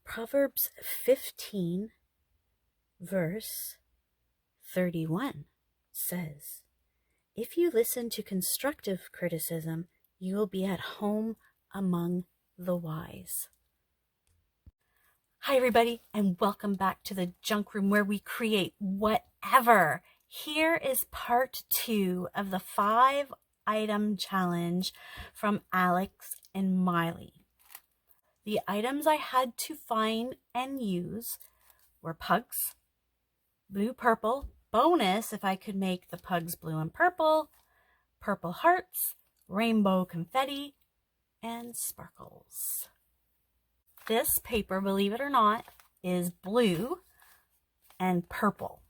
Proverbs 15, verse 31 says, "If you listen to constructive criticism, you will be at home among the wise." Hi, everybody, and welcome back to the Junk Room, where we create whatever. Here is part 2 of the 5-item challenge from Alex and Miley. The items I had to find and use were pugs, blue, purple, bonus if I could make the pugs blue and purple, purple hearts, rainbow confetti, and sparkles. This paper, believe it or not, is blue and purple.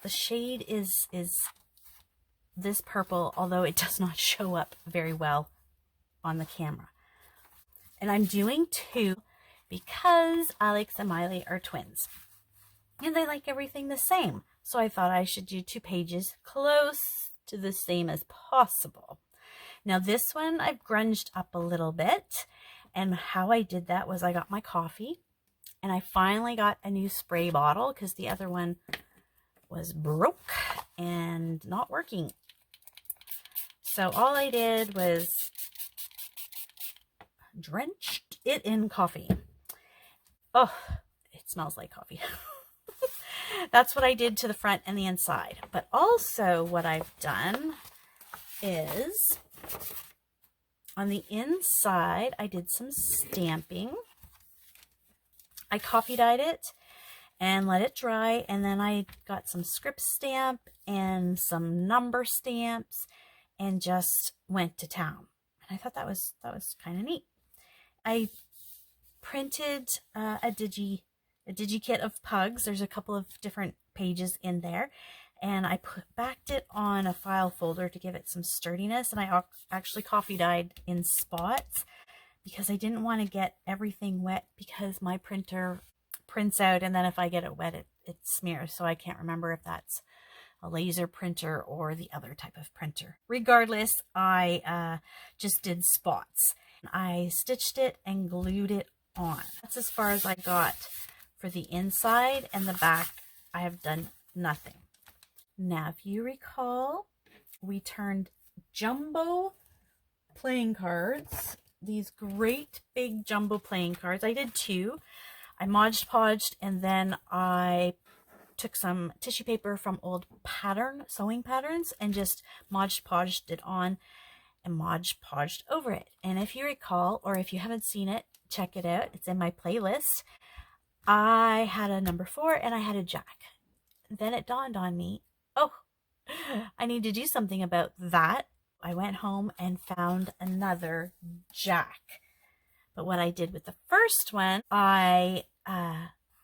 The shade is this purple, although it does not show up very well on the camera. And I'm doing 2 because Alex and Miley are twins and they like everything the same. So I thought I should do 2 pages close to the same as possible. Now this one I've grunged up a little bit, and how I did that was I got my coffee and I finally got a new spray bottle because the other one was broke and not working. So all I did was drenched it in coffee. Oh, it smells like coffee. That's what I did to the front and the inside. But also what I've done is on the inside, I did some stamping. I coffee dyed it and let it dry, and then I got some script stamp and some number stamps and just went to town. And I thought that was kind of neat. I printed a digi-kit of pugs. There's a couple of different pages in there, and I backed it on a file folder to give it some sturdiness, and I actually coffee dyed in spots because I didn't want to get everything wet, because my printer prints out and then if I get it wet it smears, so I can't remember if that's a laser printer or the other type of printer. Regardless, I just did spots. I stitched it and glued it on. That's as far as I got for the inside, and the back I have done nothing. Now, if you recall, we turned jumbo playing cards, these great big jumbo playing cards. I did 2. I Mod Podged, and then I took some tissue paper from old sewing patterns and just Mod Podged it on and Mod Podged over it. And if you recall, or if you haven't seen it, check it out. It's in my playlist. I had a number 4 and I had a jack. Then it dawned on me, oh, I need to do something about that. I went home and found another jack. But what I did with the first one, I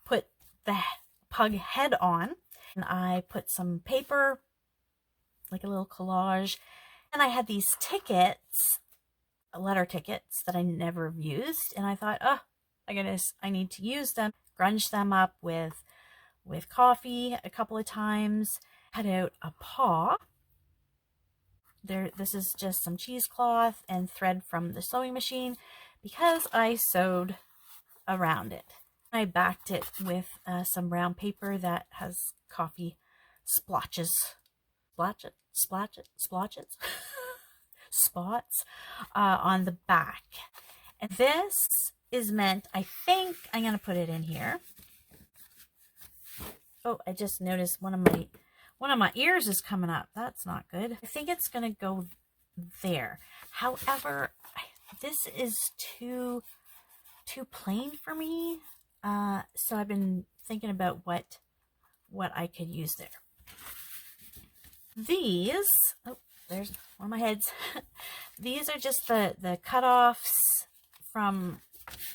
put the pug head on, and I put some paper, like a little collage, and I had these tickets, letter tickets that I never used, and I thought, oh my goodness, I need to use them. Grunge them up with coffee a couple of times, cut out a paw. This is just some cheesecloth and thread from the sewing machine because I sewed around it. I backed it with some brown paper that has coffee spots on the back. And this is meant, I think I'm going to put it in here. Oh, I just noticed one of my ears is coming up. That's not good. I think it's going to go there. However, this is too plain for me. So I've been thinking about what I could use there. These, oh, there's one of my heads. These are just the cut-offs from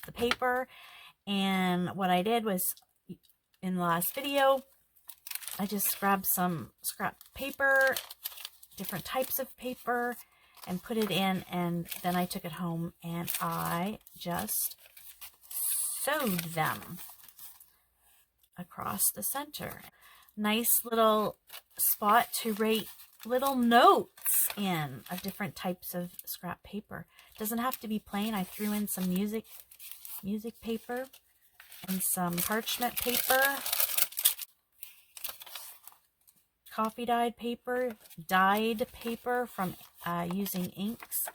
the paper. And what I did was, in the last video, I just grabbed some scrap paper, different types of paper, and put it in, and then I took it home and I just sewed them across the center. Nice little spot to write little notes in of different types of scrap paper. It doesn't have to be plain. I threw in some music music paper and some parchment paper, coffee dyed paper from using inks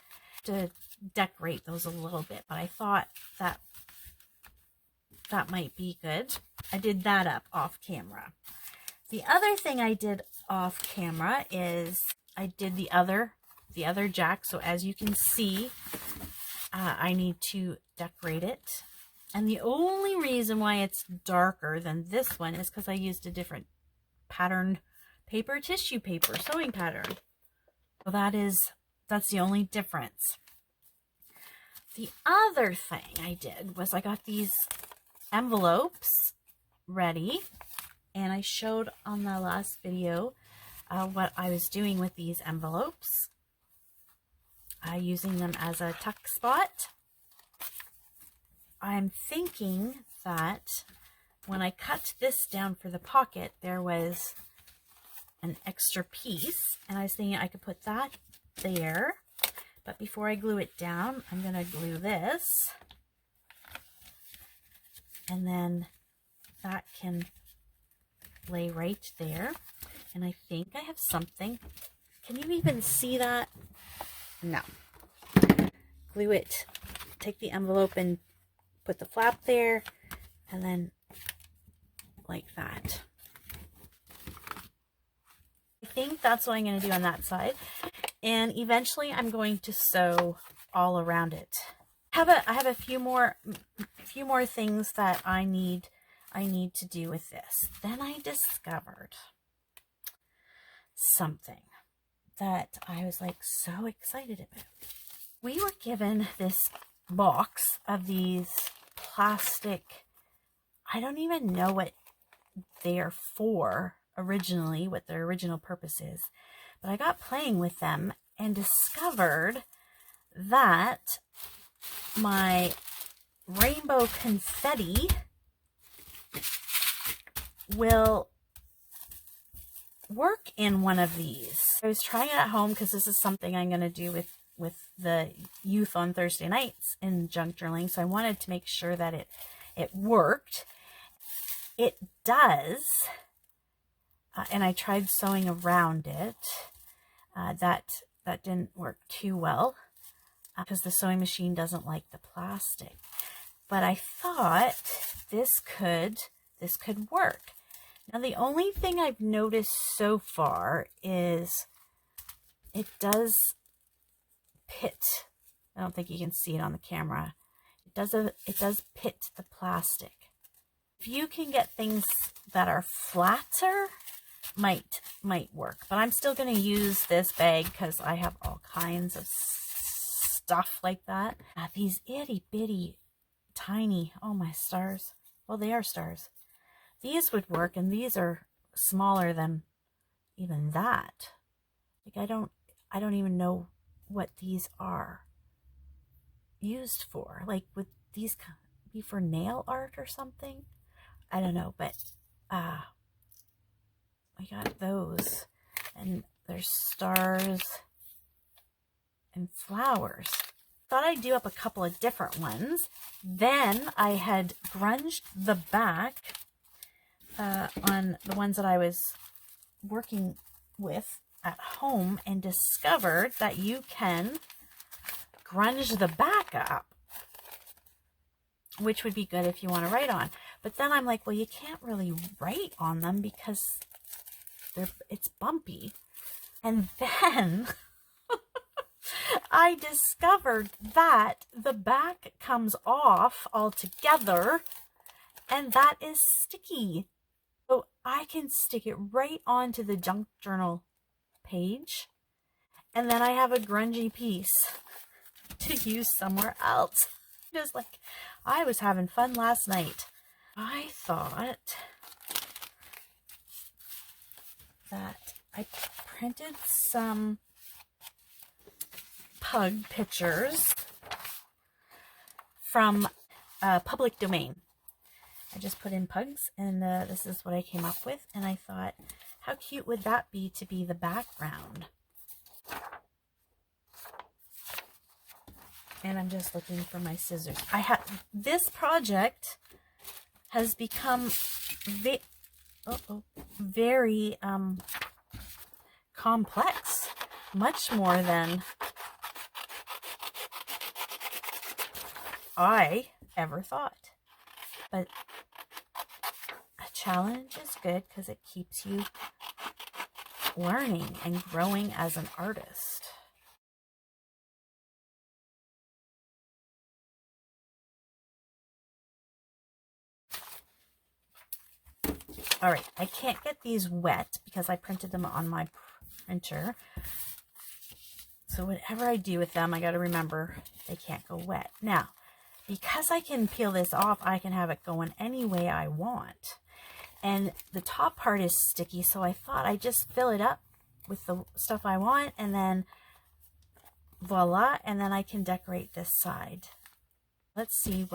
to decorate those a little bit, but I thought that might be good. I did that up off camera. The other thing I did off camera is I did the other jack. So as you can see, I need to decorate it. And the only reason why it's darker than this one is because I used a different patterned paper, tissue paper, sewing pattern. So that's the only difference. The other thing I did was I got these envelopes ready, and I showed on the last video what I was doing with these envelopes, using them as a tuck spot. I'm thinking that when I cut this down for the pocket, there was an extra piece, and I was thinking I could put that there. But before I glue it down, I'm going to glue this, and then that can lay right there. And I think I have something. Can you even see that? No. Glue it. Take the envelope and put the flap there, and then like that. I think that's what I'm going to do on that side. And eventually I'm going to sew all around it. I have a few more things that I need to do with this. Then I discovered something that I was like so excited about. We were given this box of these plastic, I don't even know what they're for originally, what their original purpose is, but I got playing with them and discovered that my rainbow confetti will work in one of these. I was trying it at home because this is something I'm going to do with the youth on Thursday nights in junk journaling, so I wanted to make sure that it worked. It does, and I tried sewing around it. That didn't work too well because the sewing machine doesn't like the plastic. But I thought this could work. Now the only thing I've noticed so far is it does pit. I don't think you can see it on the camera. It does pit the plastic. If you can get things that are flatter, might work. But I'm still going to use this bag because I have all kinds of stuff like that. These itty bitty tiny, oh my stars. Well, they are stars. These would work, and these are smaller than even that. Like I don't even know what these are used for. Like, would these be for nail art or something? I don't know, but I got those, and there's stars and flowers. Thought I'd do up a couple of different ones. Then I had grunged the back on the ones that I was working with at home, and discovered that you can grunge the back up, which would be good if you want to write on. But then I'm like, well, you can't really write on them because it's bumpy. And then I discovered that the back comes off altogether, and that is sticky. So I can stick it right onto the junk journal page, and then I have a grungy piece to use somewhere else. Just like I was having fun last night. I thought that I printed some pug pictures from public domain. I just put in pugs, and this is what I came up with, and I thought, how cute would that be to be the background? And I'm just looking for my scissors. This project has become very complex, much more than I ever thought. But a challenge is good because it keeps you learning and growing as an artist. All right, I can't get these wet because I printed them on my printer. So whatever I do with them, I got to remember they can't go wet. Now, because I can peel this off, I can have it going any way I want. And the top part is sticky, so I thought I'd just fill it up with the stuff I want, and then voila, and then I can decorate this side. Let's see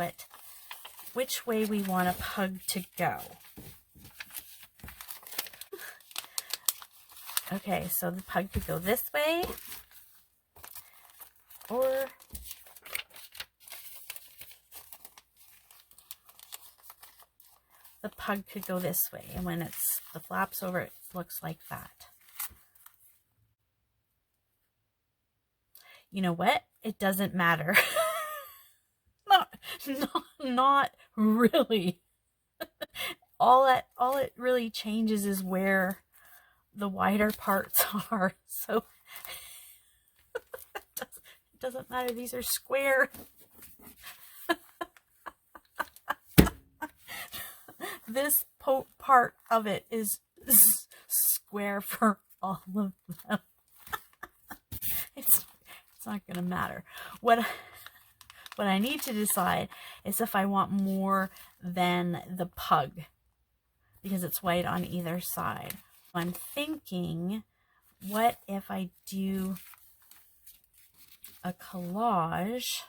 which way we want a pug to go. Okay, so the pug could go this way, or the pug could go this way, and when it's the flaps over, it looks like that. You know what? It doesn't matter. not really. All it really changes is where the wider parts are. So it doesn't matter. These are square. This part of it is square for all of them. It's not going to matter. What I need to decide is if I want more than the pug, because it's white on either side. I'm thinking, what if I do a collage?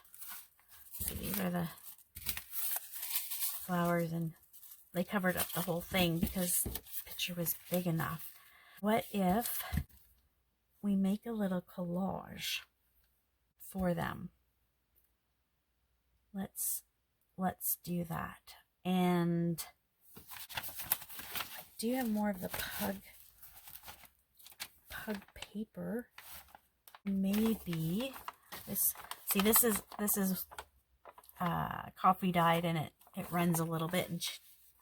So these are the flowers, and they covered up the whole thing because the picture was big enough. What if we make a little collage for them? Let's do that. And I do have more of the pug paper. Maybe this. See, this is coffee dyed, and it runs a little bit and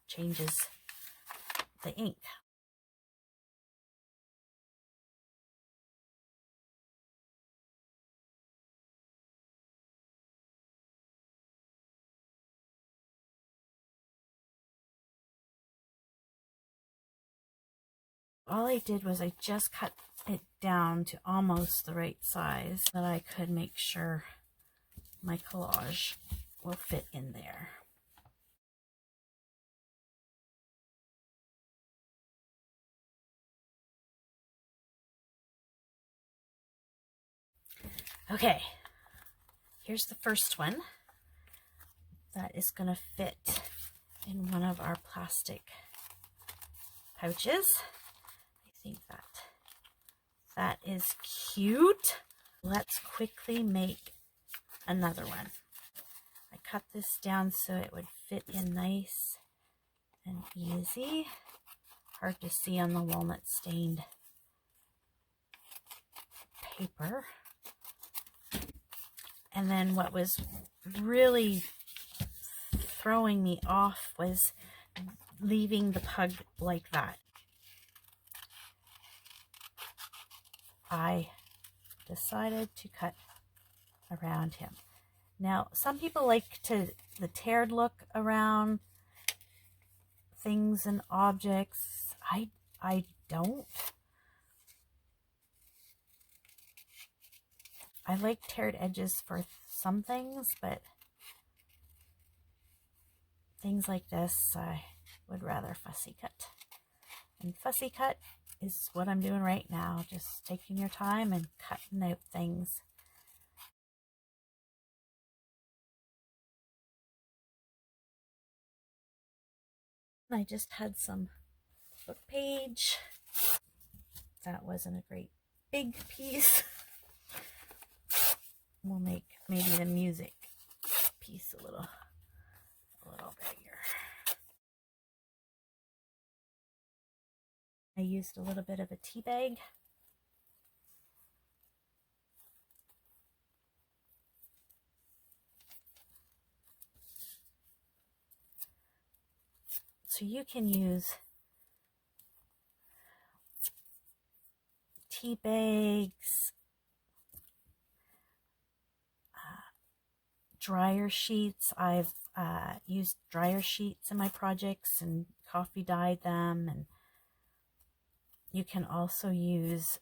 changes the ink. All I did was I just cut it down to almost the right size so that I could make sure my collage will fit in there. Okay, here's the first one that is going to fit in one of our plastic pouches. I think that is cute. Let's quickly make another one. I cut this down so it would fit in nice and easy. Hard to see on the walnut stained paper. And then what was really throwing me off was leaving the pug like that. I decided to cut around him. Now, some people like the teared look around things and objects. I don't. I like teared edges for some things, but things like this, I would rather fussy cut. And fussy cut is what I'm doing right now, just taking your time and cutting out things. I just had some book page. That wasn't a great big piece. We'll make maybe the music piece a little bigger. I used a little bit of a tea bag. So you can use tea bags, dryer sheets. I've used dryer sheets in my projects and coffee dyed them. And you can also use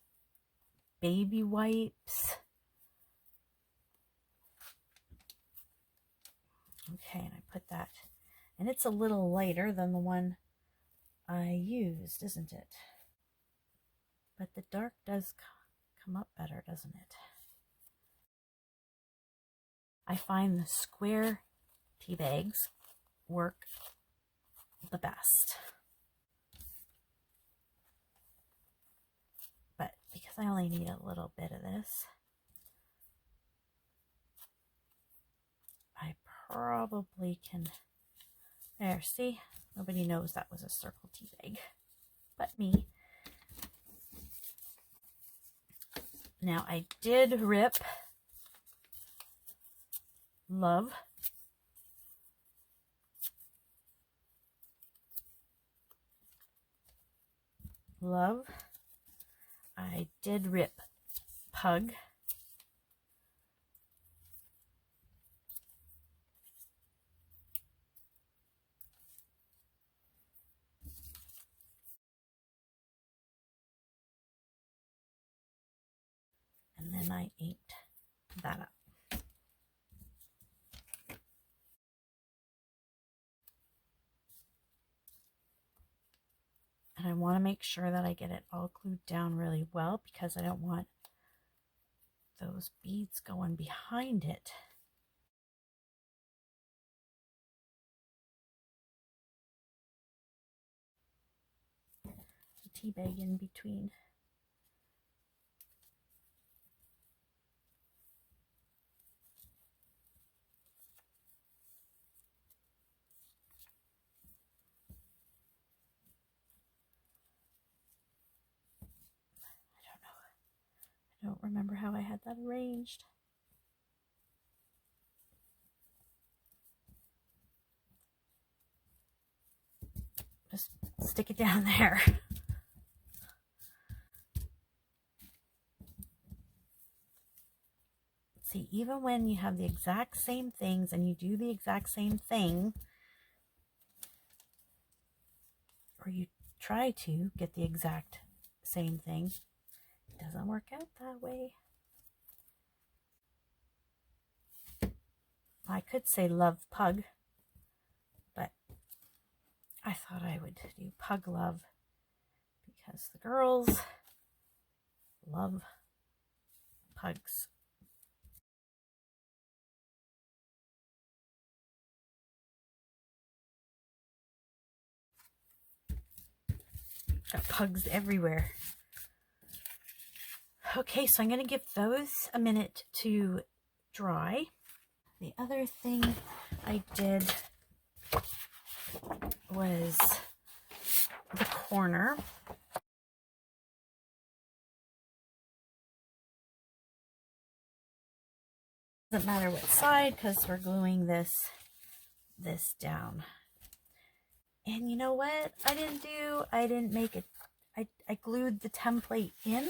baby wipes. Okay, and I put that, and it's a little lighter than the one I used, isn't it? But the dark does come up better, doesn't it? I find the square tea bags work the best. But because I only need a little bit of this, I probably can, there, see? Nobody knows that was a circle tea bag but me. Now I did rip Love. Love. I did rip Pug. And then I inked that up. And I want to make sure that I get it all glued down really well because I don't want those beads going behind it. The tea bag in between. I don't remember how I had that arranged. Just stick it down there. See, even when you have the exact same things and you do the exact same thing, or you try to get the exact same thing, it doesn't work out that way. I could say Love Pug, but I thought I would do Pug Love because the girls love pugs. Got pugs everywhere. Okay, so I'm going to give those a minute to dry. The other thing I did was the corner. Doesn't matter what side because we're gluing this down. And you know what I didn't do? I didn't make it. I glued the template in.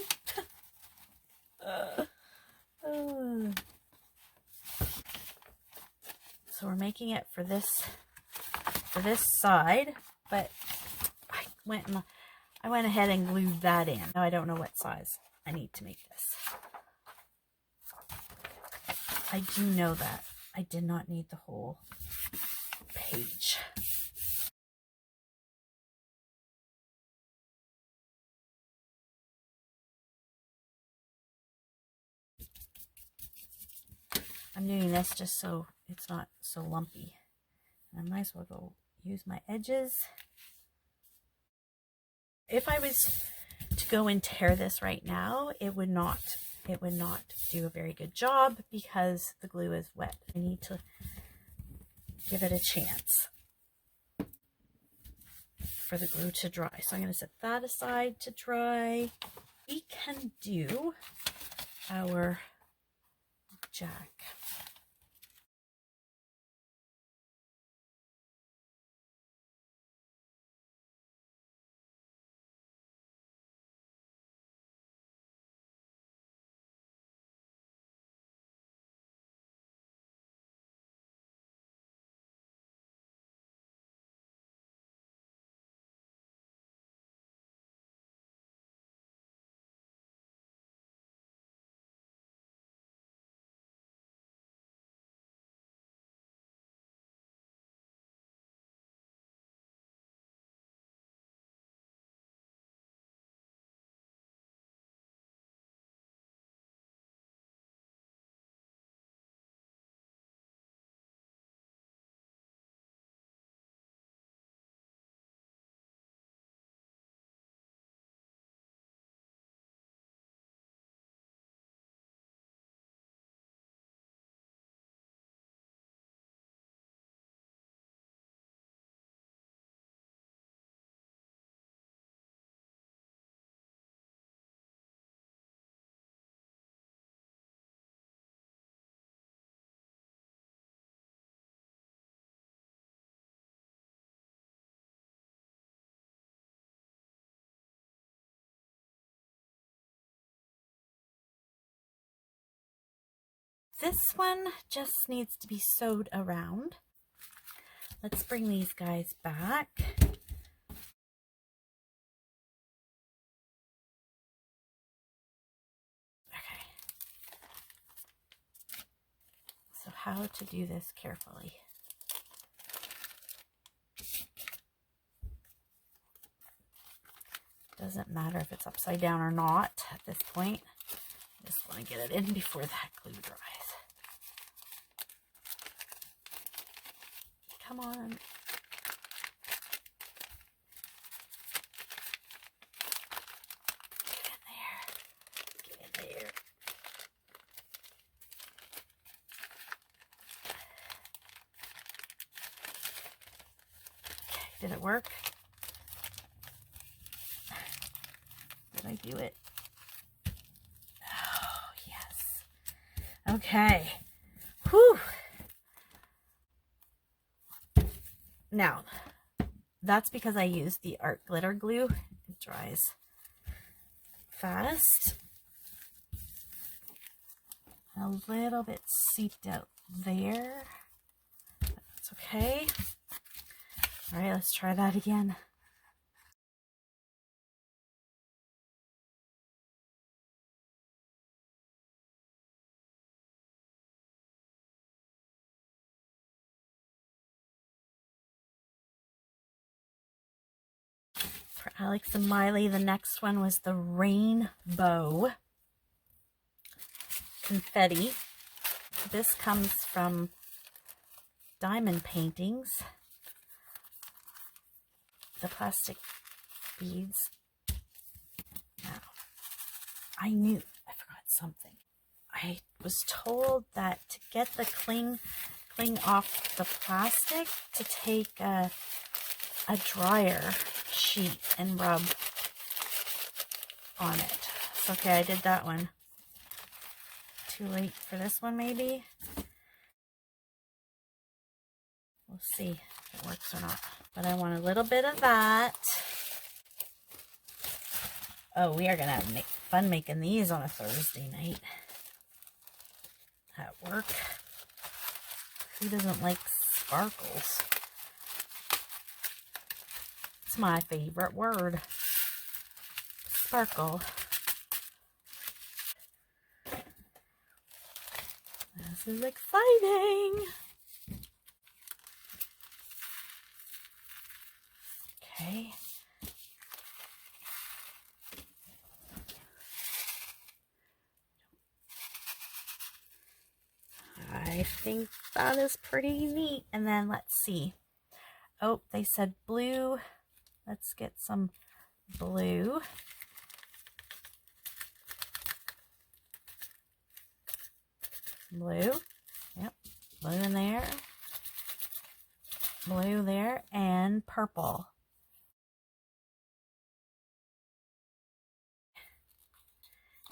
So we're making it for this side, but I went ahead and glued that in. Now I don't know what size I need to make this. I do know that I did not need the whole page. I'm doing this just so it's not so lumpy. I might as well go use my edges. If I was to go and tear this right now, it would not it would not do a very good job because the glue is wet. I need to give it a chance for the glue to dry. So I'm going to set that aside to dry. We can do our jack. This one just needs to be sewed around. Let's bring these guys back. Okay. So how to do this carefully. Doesn't matter if it's upside down or not at this point. I just want to get it in before that glue dries. Come on. Get in there. Get in there. Okay, did it work? Did I do it? Oh, yes. Okay. Whew. Now, that's because I used the art glitter glue. It dries fast. A little bit seeped out there. That's okay. All right, let's try that again. For Alex and Miley, the next one was the rainbow confetti. This comes from Diamond Paintings. The plastic beads. Now, I forgot something. I was told that to get the cling off the plastic, to take a dryer sheet and rub on it. So, okay, I did that one. Too late for this one, maybe. We'll see if it works or not. But I want a little bit of that. Oh, we are going to have fun making these on a Thursday night at work. Who doesn't like sparkles? It's my favorite word. Sparkle. This is exciting. Okay. I think that is pretty neat. And then let's see. Oh, they said blue. Let's get some blue. blue. Yep, blue in there, blue there, and purple.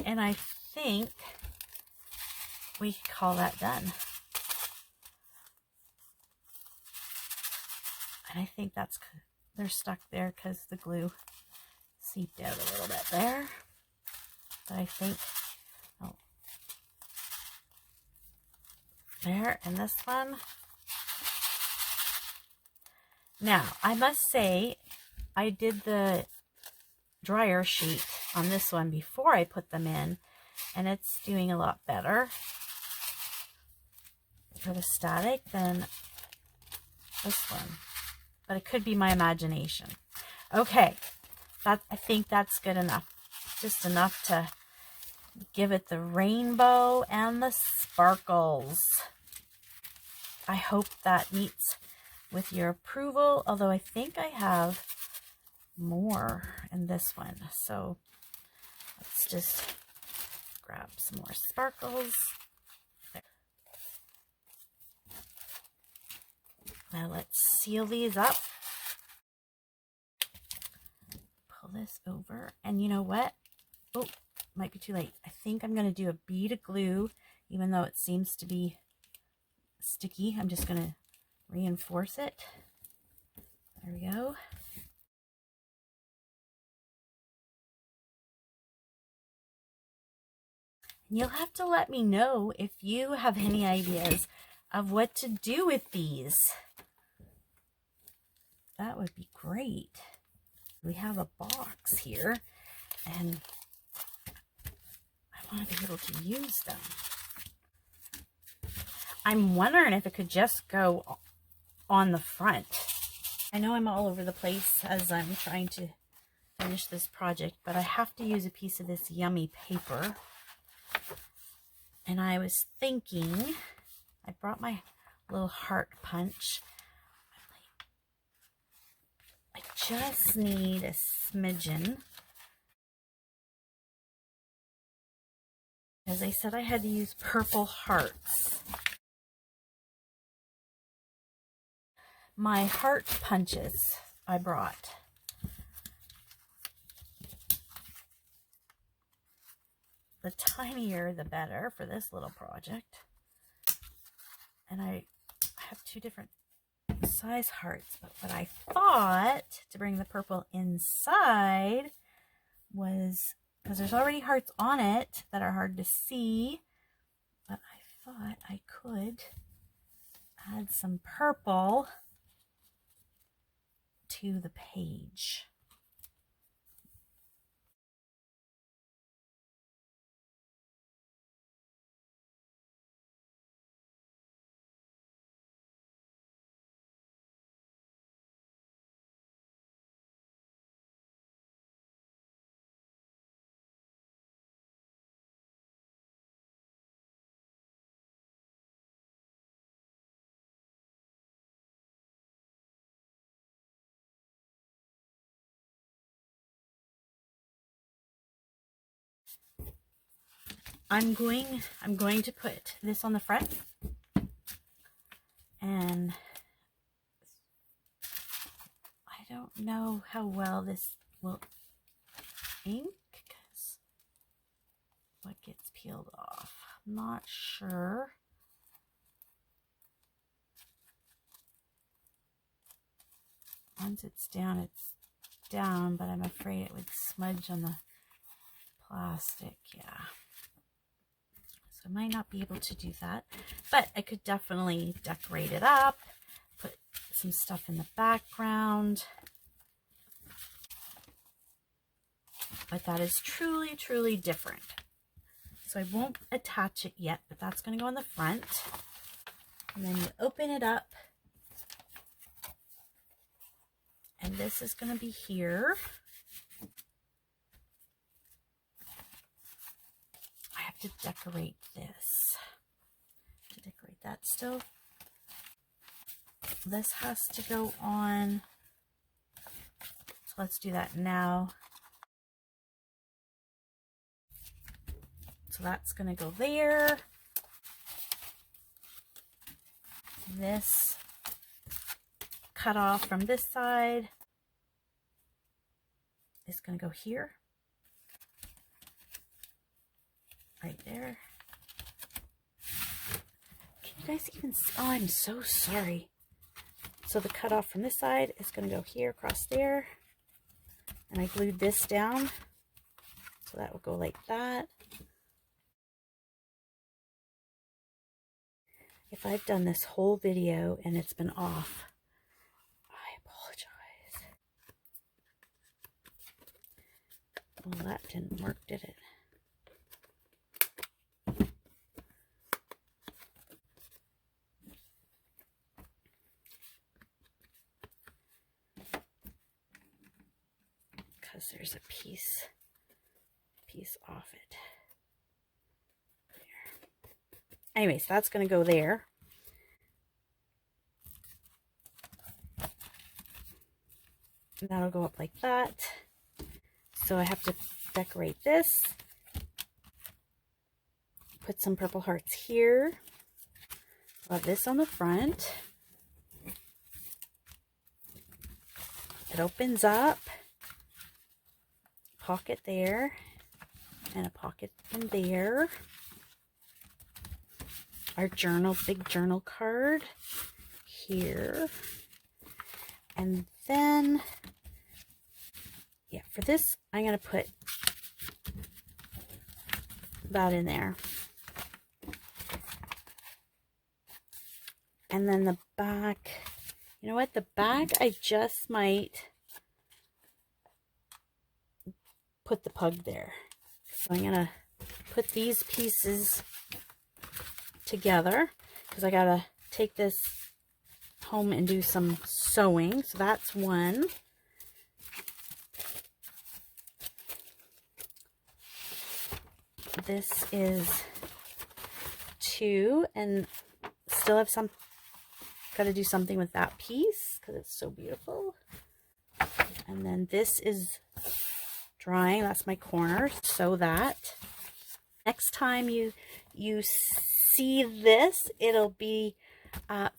And I think we can call that done. And I think they're stuck there because the glue seeped out a little bit there. But I think, oh, there, and this one. Now, I must say, I did the dryer sheet on this one before I put them in, and it's doing a lot better for the static than this one. But it could be my imagination. Okay, I think that's good enough. Just enough to give it the rainbow and the sparkles. I hope that meets with your approval, although I think I have more in this one. So let's just grab some more sparkles. There. Now let's seal these up. Pull this over, and you know what? Oh, might be too late. I think I'm going to do a bead of glue, even though it seems to be sticky. I'm just going to reinforce it. There we go. And you'll have to let me know if you have any ideas of what to do with these. That would be great. We have a box here, and I want to be able to use them. I'm wondering if it could just go on the front. I know I'm all over the place as I'm trying to finish this project, but I have to use a piece of this yummy paper. And I was thinking, I brought my little heart punch. I just need a smidgen. As I said, I had to use purple hearts. My heart punches I brought. The tinier the better for this little project. And I have two different size hearts, but what I thought to bring the purple inside was, because there's already hearts on it that are hard to see, but I thought I could add some purple to the page. I'm going to put this on the front, and I don't know how well this will ink because what gets peeled off. I'm not sure. Once it's down, but I'm afraid it would smudge on the plastic. Yeah. I might not be able to do that, but I could definitely decorate it up, put some stuff in the background. But that is truly, truly different. So I won't attach it yet, but that's going to go on the front. And then you open it up. And this is going to be here. To decorate this, to decorate that still. This has to go on, so let's do that now. So that's going to go there. this cut off from this side is going to go here, right there. Can you guys even see? Oh, I'm so sorry. So the cut off from this side is going to go here across there, and I glued this down, so that will go like that. If I've done this whole video and it's been off, I apologize. Well, that didn't work, did it? Because there's a piece off it. Anyways, that's going to go there. And that'll go up like that. So I have to decorate this. Put some purple hearts here. I'll have this on the front. It opens up. Pocket there. And a pocket in there. Our journal, big journal card here. And then, yeah, for this, I'm going to put that in there. And then the back, you know what? The back, I just might put the pug there. So I'm going to put these pieces together because I gotta take this home and do some sewing. So that's one. This is two, and still have some, gotta do something with that piece because it's so beautiful. And then this is drying. That's my corner. Sew that. Next time you see this, it'll be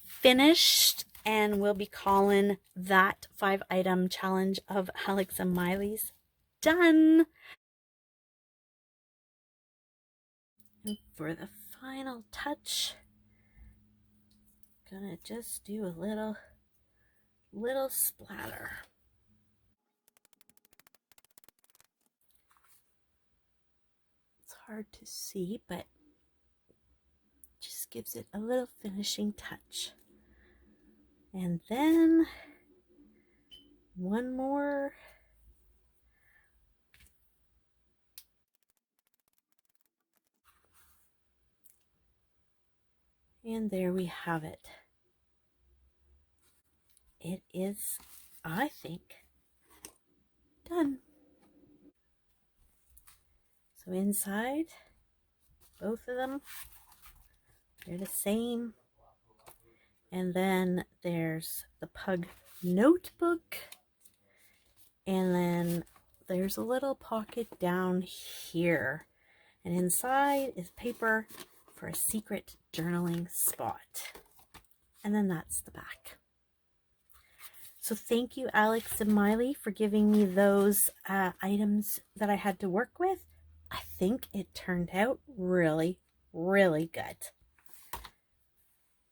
finished, and we'll be calling that 5-item challenge of Alex and Miley's done. And for the final touch, gonna just do a little splatter. It's hard to see, but just gives it a little finishing touch. And then one more. And there we have it. It is, I think, done. So inside, both of them, they're the same. And then there's the pug notebook. And then there's a little pocket down here. And inside is paper for a secret journaling spot. And then that's the back. So thank you, Alex and Miley, for giving me those items that I had to work with. I think it turned out really, really good.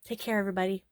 Take care, everybody.